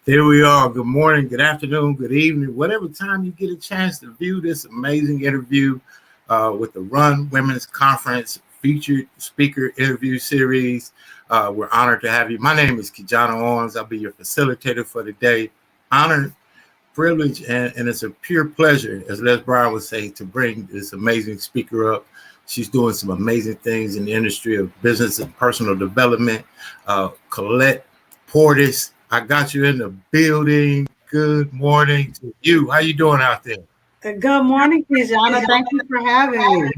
Here we are. Good morning, good afternoon, good evening, whatever time you get a chance to view this amazing interview with the Run Women's Conference featured speaker interview series. We're honored to have you. My name is KeJohnna Owens. I'll be your facilitator for today. Honored, privilege, and it's a pure pleasure, as Les Brown would say, to bring this amazing speaker up. She's doing some amazing things in the industry of business and personal development. Collette Portis, I got you in the building. Good morning to you. How you doing out there? Good morning, KeJohnna. Thank you for having me.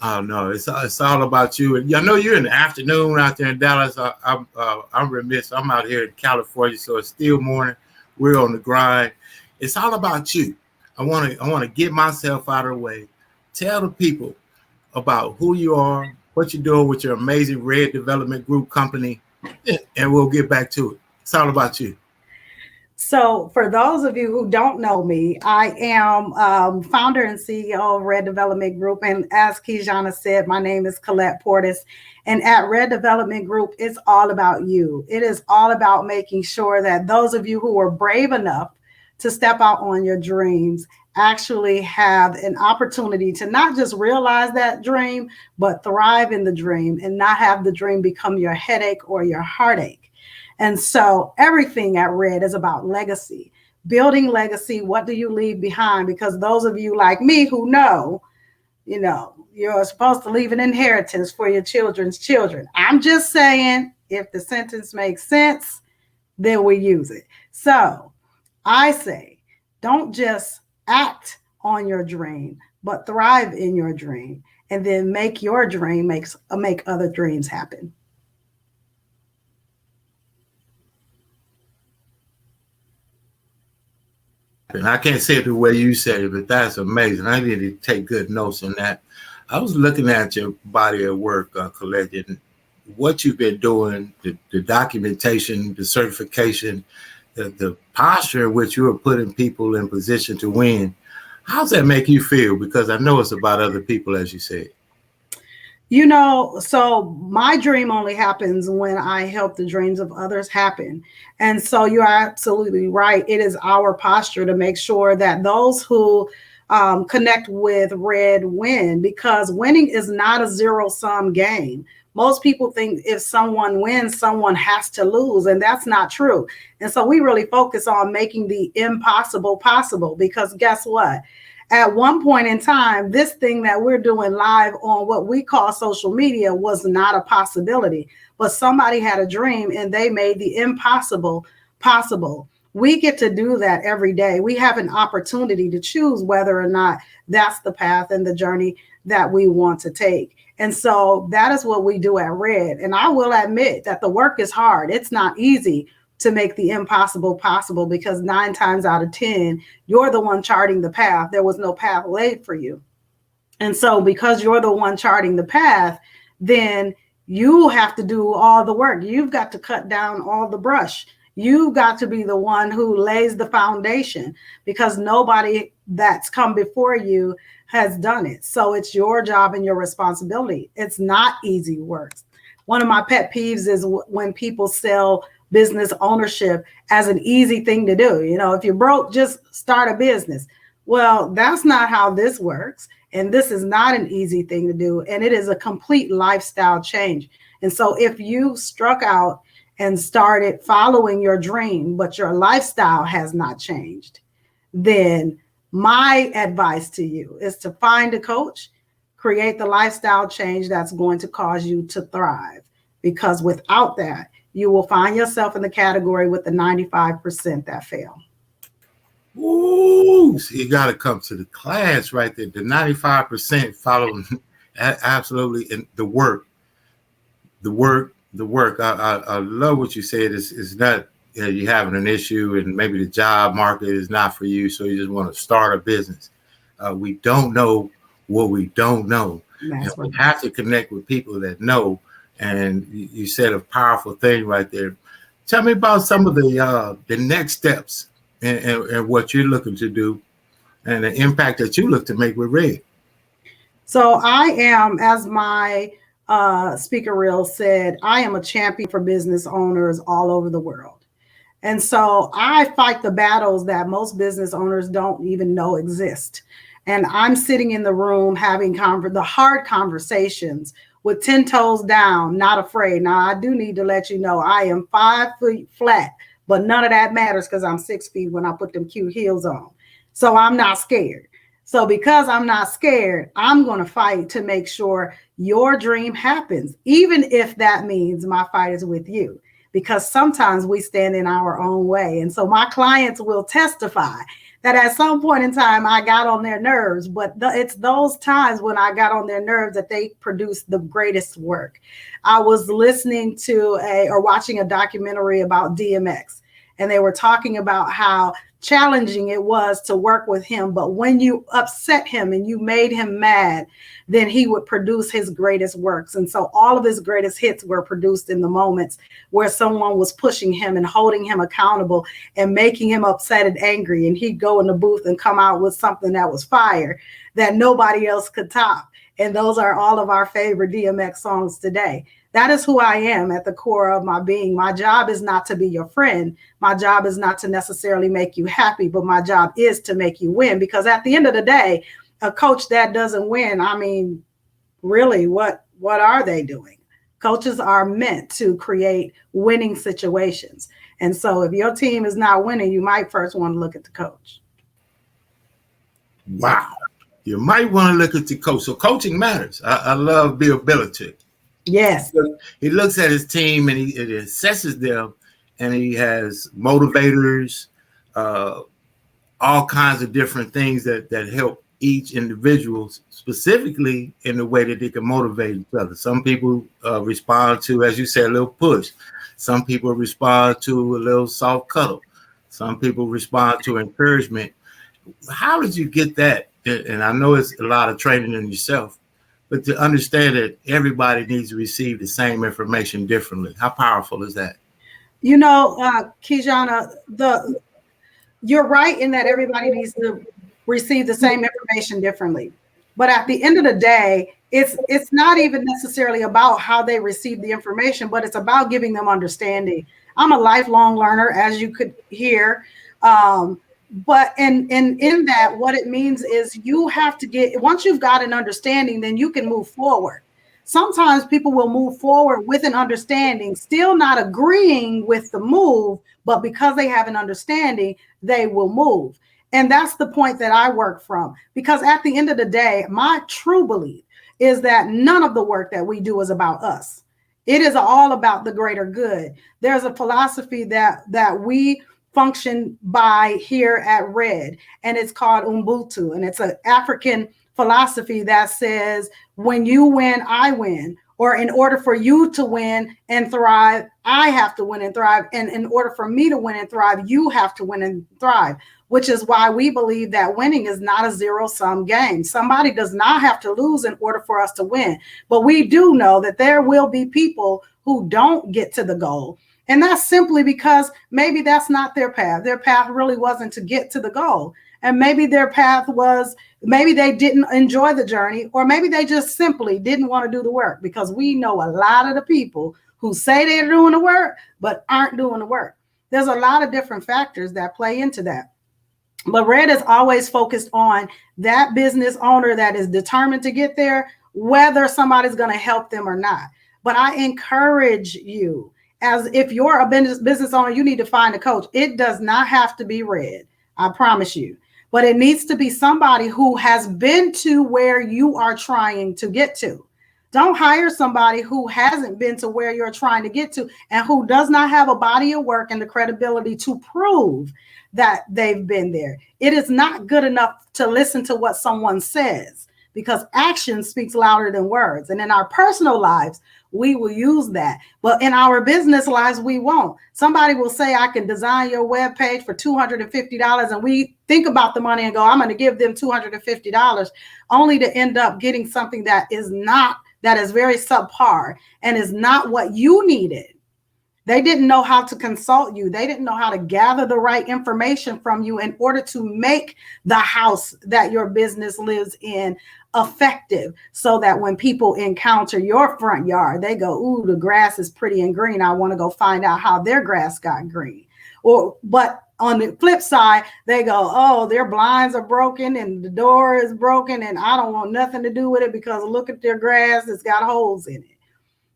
Oh no, it's all about you. And I know you're in the afternoon out there in Dallas. I'm remiss. I'm out here in California, so it's still morning. We're on the grind. It's all about you. I want to get myself out of the way. Tell the people about who you are, what you're doing with your amazing Red Development Group company, and we'll get back to it. It's all about you. So for those of you who don't know me, I am founder and CEO of Red Development Group. And as KeJohnna said, my name is Collette Portis. And at Red Development Group, it's all about you. It is all about making sure that those of you who are brave enough to step out on your dreams actually have an opportunity to not just realize that dream, but thrive in the dream and not have the dream become your headache or your heartache. And so everything at Red is about legacy, building legacy. What do you leave behind? Because those of you like me who know, you're supposed to leave an inheritance for your children's children. I'm just saying, if the sentence makes sense, then we use it. So I say, don't just act on your dream, but thrive in your dream, and then make your dream make other dreams happen. And I can't say it the way you said it, but that's amazing. I need to take good notes on that. I was looking at your body of work, Collette, and what you've been doing, the documentation, the certification, the posture in which you are putting people in position to win. How's that make you feel? Because I know it's about other people, as you said. So my dream only happens when I help the dreams of others happen. And so you're absolutely right. It is our posture to make sure that those who connect with Red win, because winning is not a zero-sum game. Most people think if someone wins, someone has to lose, and that's not true. And so we really focus on making the impossible possible, because guess what? At one point in time, this thing that we're doing live on what we call social media was not a possibility, but somebody had a dream and they made the impossible possible. We get to do that every day. We have an opportunity to choose whether or not that's the path and the journey that we want to take. And so that is what we do at Red. And I will admit that the work is hard. It's not easy to make the impossible possible, because 9 times out of 10, you're the one charting the path. There was no path laid for you. And so because you're the one charting the path, then you have to do all the work. You've got to cut down all the brush. You've got to be the one who lays the foundation, because nobody that's come before you has done it. So it's your job and your responsibility. It's not easy work. One of my pet peeves is when people sell business ownership as an easy thing to do. If you're broke, just start a business. Well, that's not how this works. And this is not an easy thing to do. And it is a complete lifestyle change. And so if you struck out and started following your dream, but your lifestyle has not changed, then my advice to you is to find a coach, create the lifestyle change that's going to cause you to thrive. Because without that, you will find yourself in the category with the 95% that fail. Ooh, so you got to come to the class right there. The 95% following absolutely, and the work. I love what you said. It's not you're having an issue and maybe the job market is not for you, so you just want to start a business. We don't know what we don't know. And we have to connect with people that know. And you said a powerful thing right there. Tell me about some of the next steps and what you're looking to do and the impact that you look to make with Red. So I am, as my speaker reel said, I am a champion for business owners all over the world. And so I fight the battles that most business owners don't even know exist. And I'm sitting in the room having the hard conversations with 10 toes down, not afraid. Now, I do need to let you know I am 5 feet flat, but none of that matters because I'm 6 feet when I put them cute heels on. So I'm not scared. So because I'm not scared, I'm going to fight to make sure your dream happens, even if that means my fight is with you, because sometimes we stand in our own way. And so my clients will testify that at some point in time, I got on their nerves, but it's those times when I got on their nerves that they produce the greatest work. I was listening to or watching a documentary about DMX, and they were talking about how challenging it was to work with him. But when you upset him and you made him mad, then he would produce his greatest works. And so all of his greatest hits were produced in the moments where someone was pushing him and holding him accountable and making him upset and angry. And he'd go in the booth and come out with something that was fire that nobody else could top. And those are all of our favorite DMX songs today. That is who I am at the core of my being. My job is not to be your friend. My job is not to necessarily make you happy, but my job is to make you win. Because at the end of the day, a coach that doesn't win, I mean, really, what are they doing? Coaches are meant to create winning situations. And so if your team is not winning, you might first want to look at the coach. Wow. You might want to look at the coach. So coaching matters. I love Bill Belichick. Yes. He looks at his team and he assesses them, and he has motivators, all kinds of different things that help each individual specifically in the way that they can motivate each other. Some people respond to, as you said, a little push. Some people respond to a little soft cuddle. Some people respond to encouragement. How did you get that? And I know it's a lot of training in yourself, but to understand that everybody needs to receive the same information differently. How powerful is that? You know, KeJohnna, you're right in that everybody needs to receive the same information differently. But at the end of the day, it's not even necessarily about how they receive the information, but it's about giving them understanding. I'm a lifelong learner, as you could hear. But in that, what it means is you have to get, once you've got an understanding, then you can move forward. Sometimes people will move forward with an understanding, still not agreeing with the move, but because they have an understanding, they will move. And that's the point that I work from, because at the end of the day, my true belief is that none of the work that we do is about us. It is all about the greater good. There's a philosophy that we function by here at RED, and it's called Ubuntu, and it's an African philosophy that says, when you win, I win. Or in order for you to win and thrive, I have to win and thrive. And in order for me to win and thrive, you have to win and thrive, which is why we believe that winning is not a zero-sum game. Somebody does not have to lose in order for us to win. But we do know that there will be people who don't get to the goal. And that's simply because maybe that's not their path. Their path really wasn't to get to the goal. And maybe their path was, maybe they didn't enjoy the journey, or maybe they just simply didn't want to do the work, because we know a lot of the people who say they're doing the work, but aren't doing the work. There's a lot of different factors that play into that. But RED is always focused on that business owner that is determined to get there, whether somebody's going to help them or not. But I encourage you, as if you're a business owner, you need to find a coach. It does not have to be RED, I promise you. But it needs to be somebody who has been to where you are trying to get to. Don't hire somebody who hasn't been to where you're trying to get to and who does not have a body of work and the credibility to prove that they've been there. It is not good enough to listen to what someone says, because action speaks louder than words. And in our personal lives, we will use that. But in our business lives, we won't. Somebody will say, I can design your web page for $250. And we think about the money and go, I'm going to give them $250, only to end up getting something that is very subpar and is not what you needed. They didn't know how to consult you. They didn't know how to gather the right information from you in order to make the house that your business lives in effective, so that when people encounter your front yard, they go, ooh, the grass is pretty and green. I want to go find out how their grass got green. But on the flip side, they go, oh, their blinds are broken and the door is broken and I don't want nothing to do with it because look at their grass, it's got holes in it.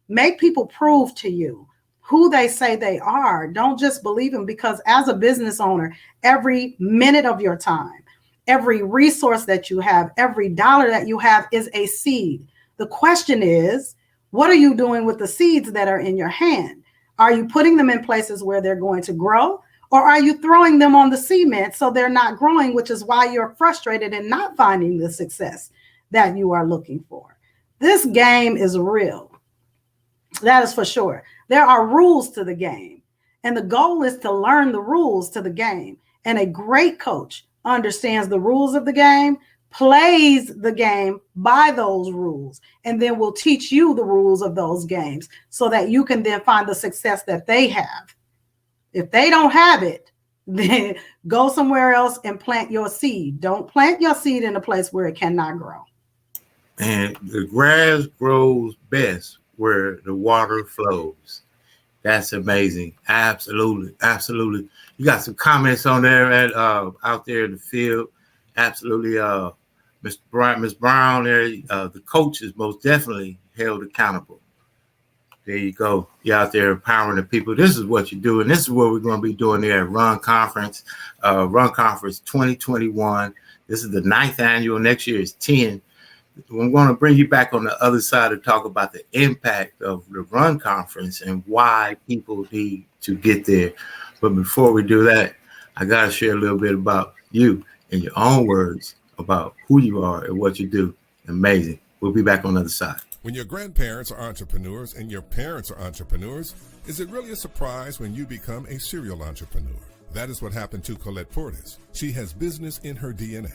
Make people prove to you who they say they are. Don't just believe them, because as a business owner, every minute of your time, every resource that you have, every dollar that you have is a seed. The question is, what are you doing with the seeds that are in your hand? Are you putting them in places where they're going to grow? Or are you throwing them on the cement so they're not growing, which is why you're frustrated and not finding the success that you are looking for? This game is real. That is for sure. There are rules to the game, and the goal is to learn the rules to the game. And a great coach understands the rules of the game, plays the game by those rules, and then will teach you the rules of those games so that you can then find the success that they have. If they don't have it, then go somewhere else and plant your seed. Don't plant your seed in a place where it cannot grow. And the grass grows best where the water flows. That's amazing. Absolutely. Absolutely. You got some comments on there out there in the field. Absolutely. Ms. Brown there, the coach is most definitely held accountable. There you go. You're out there empowering the people. This is what you do, and this is what we're going to be doing there at Run Conference 2021. This is the 9th annual. Next year is 10. I'm going to bring you back on the other side to talk about the impact of the Run Conference and why people need to get there. But before we do that, I got to share a little bit about you in your own words about who you are and what you do. Amazing. We'll be back on the other side. When your grandparents are entrepreneurs and your parents are entrepreneurs, is it really a surprise when you become a serial entrepreneur? That is what happened to Collette Portis. She has business in her DNA.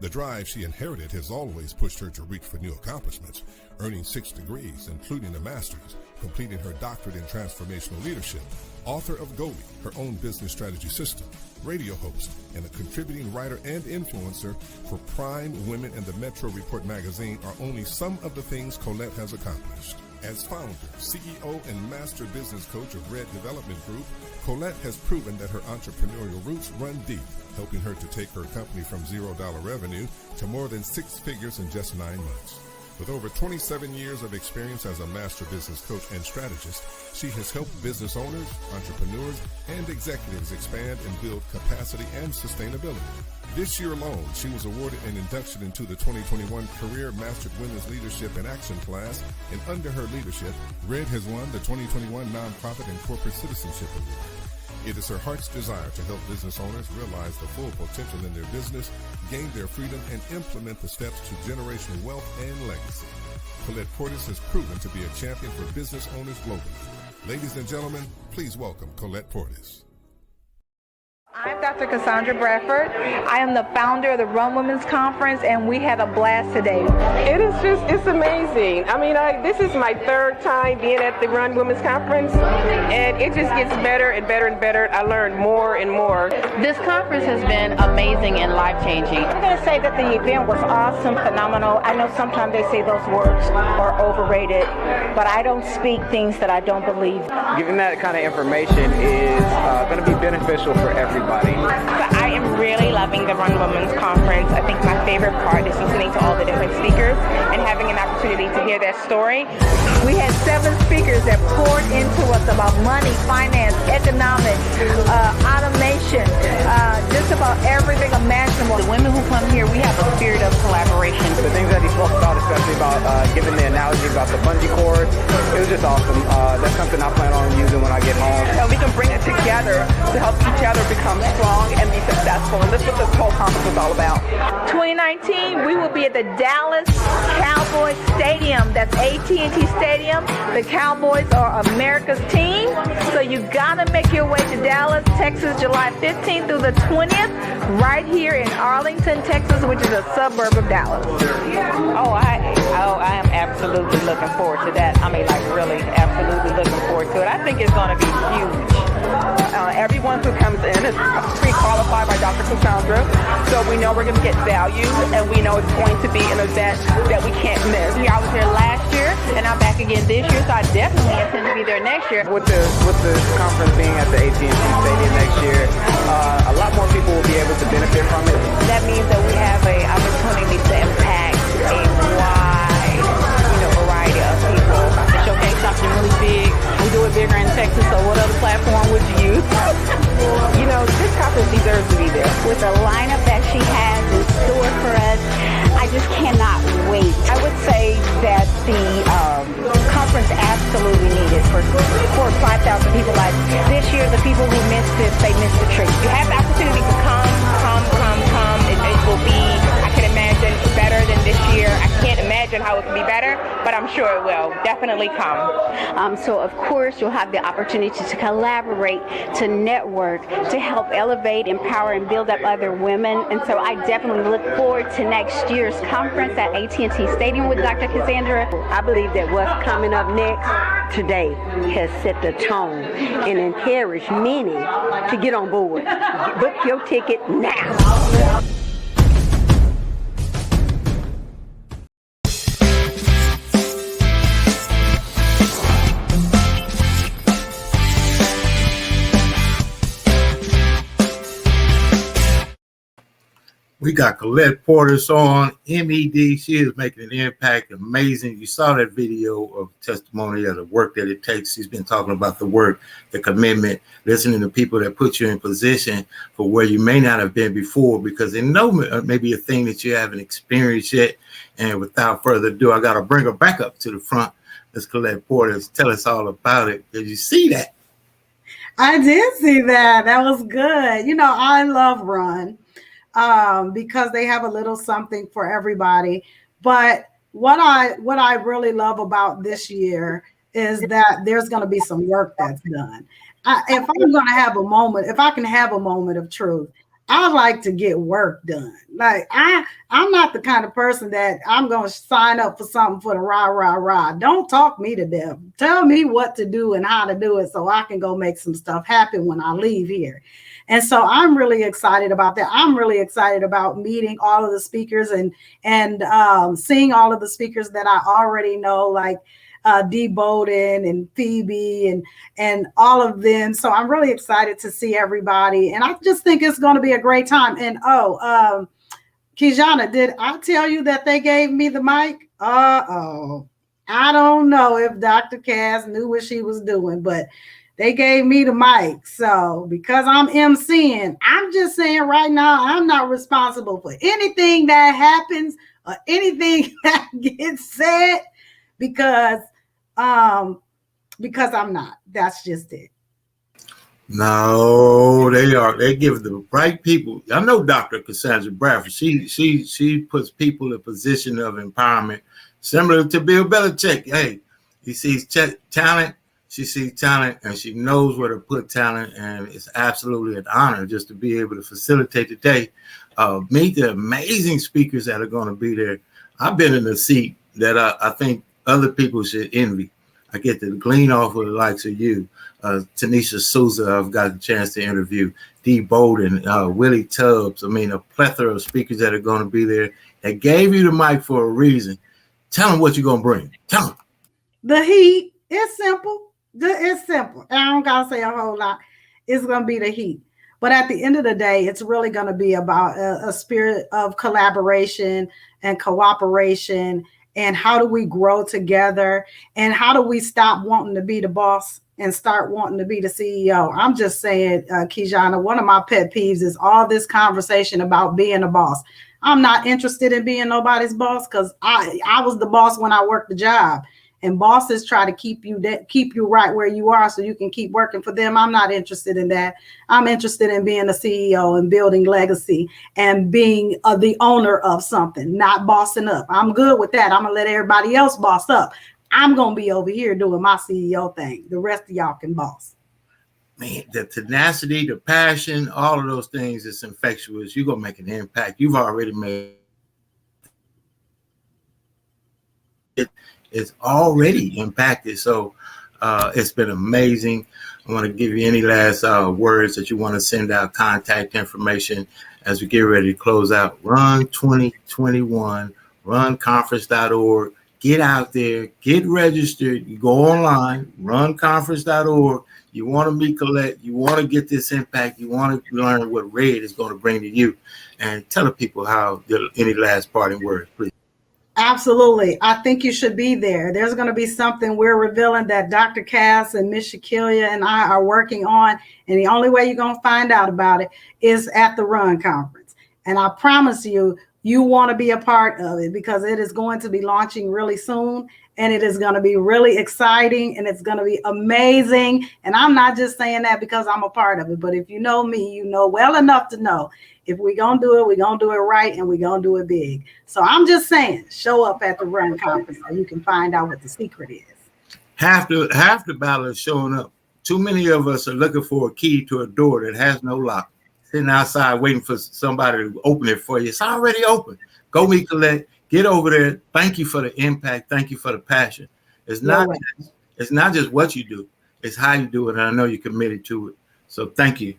The drive she inherited has always pushed her to reach for new accomplishments, earning 6 degrees, including a master's, completing her doctorate in transformational leadership, author of Goldie, her own business strategy system, radio host, and a contributing writer and influencer for Prime, Women, and the Metro Report magazine are only some of the things Collette has accomplished. As founder, CEO, and master business coach of Red Development Group, Collette has proven that her entrepreneurial roots run deep, helping her to take her company from $0 revenue to more than 6 figures in just 9 months. With over 27 years of experience as a master business coach and strategist, she has helped business owners, entrepreneurs, and executives expand and build capacity and sustainability. This year alone, she was awarded an induction into the 2021 Career Mastered Women's Leadership in Action class, and under her leadership, Red has won the 2021 Nonprofit and Corporate Citizenship Award. It is her heart's desire to help business owners realize the full potential in their business, gain their freedom, and implement the steps to generational wealth and legacy. Collette Portis has proven to be a champion for business owners globally. Ladies and gentlemen, please welcome Collette Portis. I'm Dr. Cassandra Bradford. I am the founder of the Run Women's Conference, and we had a blast today. It's amazing. I mean, this is my 3rd time being at the Run Women's Conference, and it just gets better and better and better. I learn more and more. This conference has been amazing and life-changing. I'm going to say that the event was awesome, phenomenal. I know sometimes they say those words are overrated, but I don't speak things that I don't believe. Giving that kind of information is going to be beneficial for everybody. I am really loving the Run Women's Conference. I think my favorite part is listening to all the different speakers and having an opportunity to hear their story. We had 7 speakers that poured into us about money, finance, economics, automation, just about everything imaginable. The women who come here, we have a spirit of collaboration. The things that he spoke about, especially about giving the analogy about the bungee cord, it was just awesome. That's something I plan on using when I get home. And we can bring it together to help each other become strong and be successful. And that's what this whole conference is all about. 2019, we will be at the Dallas Cowboys Stadium. That's AT&T Stadium. The Cowboys are America's team. So you gotta make your way to Dallas, Texas, July 15th through the 20th, right here in Arlington, Texas, which is a suburb of Dallas. I am absolutely looking forward to that. I mean, like really absolutely looking forward to it. I think it's gonna be huge. Everyone who comes in is pre-qualified by Dr. Cassandra, so we know we're going to get value, and we know it's going to be an event that we can't miss. I was here last year, and I'm back again this year, so I definitely intend to be there next year. With the conference being at the AT&T Stadium next year, a lot more people will be able to benefit from it. That means that we have an opportunity to impact a wide, variety of people. The showcase something really big. We do it bigger in Texas, so what other platform would you use? This conference deserves to be there. With the lineup that she has in store for us, I just cannot wait. I would say that the conference absolutely needed for 5,000 people. Like this year, the people who missed this, they missed the treat. You have the opportunity to come. It will be, I can imagine, better than this year. I can't imagine how it can be better, but I'm sure it will. Definitely come. So, of course, you'll have the opportunity to collaborate, to network, to help elevate, empower, and build up other women. And so I definitely look forward to next year's conference at AT&T Stadium with Dr. Cassandra. I believe that what's coming up next today has set the tone and encouraged many to get on board. Book your ticket now. We got Collette Portis on M.E.D. She is making an impact. Amazing. You saw that video of testimony of the work that it takes. She's been talking about the work, the commitment, listening to people that put you in position for where you may not have been before, because they know maybe a thing that you haven't experienced yet. And without further ado, I got to bring her back up to the front. Ms. Collette Portis, tell us all about it. Did you see that? I did see that. That was good. I love Run. Because they have a little something for everybody. But what I really love about this year is that there's going to be some work that's done. If I'm going to have a moment, if I can have a moment of truth, I like to get work done. Like I'm not the kind of person that I'm going to sign up for something for the rah. Don't talk me to death. Tell me what to do and how to do it so I can go make some stuff happen when I leave here. And so I'm really excited about that. I'm really excited about meeting all of the speakers and seeing all of the speakers that I already know, like Dee Bowden and Phoebe and all of them. So I'm really excited to see everybody. And I just think it's going to be a great time. And KeJohnna, did I tell you that they gave me the mic? Uh-oh. I don't know if Dr. Cass knew what she was doing, but they gave me the mic. So because I'm emceeing, I'm just saying right now, I'm not responsible for anything that happens or anything that gets said because I'm not. That's just it. No, they are. They give the right people. I know Dr. Cassandra Bradford. She puts people in a position of empowerment, similar to Bill Belichick. Hey, he sees talent. She sees talent and she knows where to put talent, and it's absolutely an honor just to be able to facilitate the day. Meet the amazing speakers that are going to be there. I've been in a seat that I think other people should envy. I get to glean off of the likes of you, Tanisha Souza. I've got a chance to interview Dee Bowden, Willie Tubbs. I mean, a plethora of speakers that are going to be there. They gave you the mic for a reason. Tell them what you're going to bring. Tell them. The heat. It's simple. It's simple. I don't got to say a whole lot. It's going to be the heat. But at the end of the day, it's really going to be about a spirit of collaboration and cooperation. And how do we grow together? And how do we stop wanting to be the boss and start wanting to be the CEO? I'm just saying, KeJohnna, one of my pet peeves is all this conversation about being a boss. I'm not interested in being nobody's boss because I was the boss when I worked the job. And bosses try to keep you right where you are so you can keep working for them. I'm not interested in that. I'm interested in being a CEO and building legacy and being the owner of something, not bossing up. I'm good with that. I'm going to let everybody else boss up. I'm going to be over here doing my CEO thing. The rest of y'all can boss. Man, the tenacity, the passion, all of those things is infectious. You're going to make an impact. You've already made it. It's already impacted. So It's been amazing. I want to give you any last words that you want to send out, contact information as we get ready to close out. Run 2021, runconference.org. Get out there, get registered. You go online, runconference.org. You want to meet Collette. You want to get this impact. You want to learn what Red is going to bring to you. And tell the people how, any last parting words, please. Absolutely. I think you should be there. There's going to be something we're revealing that Dr. Cass and Miss Shakilia and I are working on. And the only way you're going to find out about it is at the Run Conference. And I promise you, you want to be a part of it because it is going to be launching really soon. And it is going to be really exciting and it's going to be amazing. And I'm not just saying that because I'm a part of it. But if you know me, you know well enough to know if we're going to do it, we're going to do it right and we're going to do it big. So I'm just saying, show up at the Run Conference so you can find out what the secret is. Half the battle is showing up. Too many of us are looking for a key to a door that has no lock. Sitting outside waiting for somebody to open it for you. It's already open. Go meet Collette. Get over there. Thank you for the impact. Thank you for the passion. It's not just what you do. It's how you do it. And I know you're committed to it. So thank you.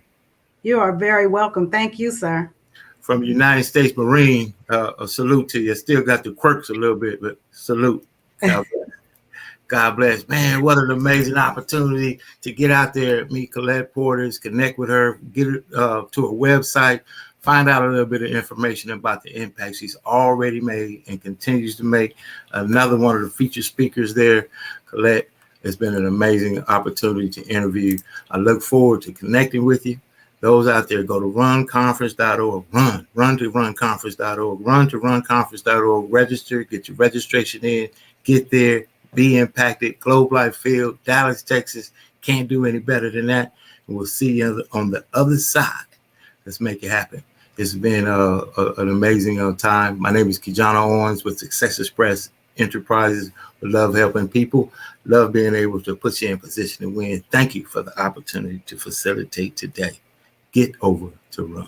You are very welcome. Thank you, sir. From United States Marine, a salute to you. Still got the quirks a little bit, but salute. God bless. Man, what an amazing opportunity to get out there, meet Collette Portis, connect with her, get her to her website, find out a little bit of information about the impact she's already made and continues to make. Another one of the featured speakers there, Collette. It's been an amazing opportunity to interview. I look forward to connecting with you. Those out there, go to runconference.org. Run to runconference.org. Run to runconference.org. Register, get your registration in, get there, be impacted. Globe Life Field, Dallas, Texas. Can't do any better than that. And we'll see you on the other side. Let's make it happen. It's been an amazing time. My name is KeJohnna Owens with Success Express Enterprises. We love helping people. Love being able to put you in position to win. Thank you for the opportunity to facilitate today. Get over to Run.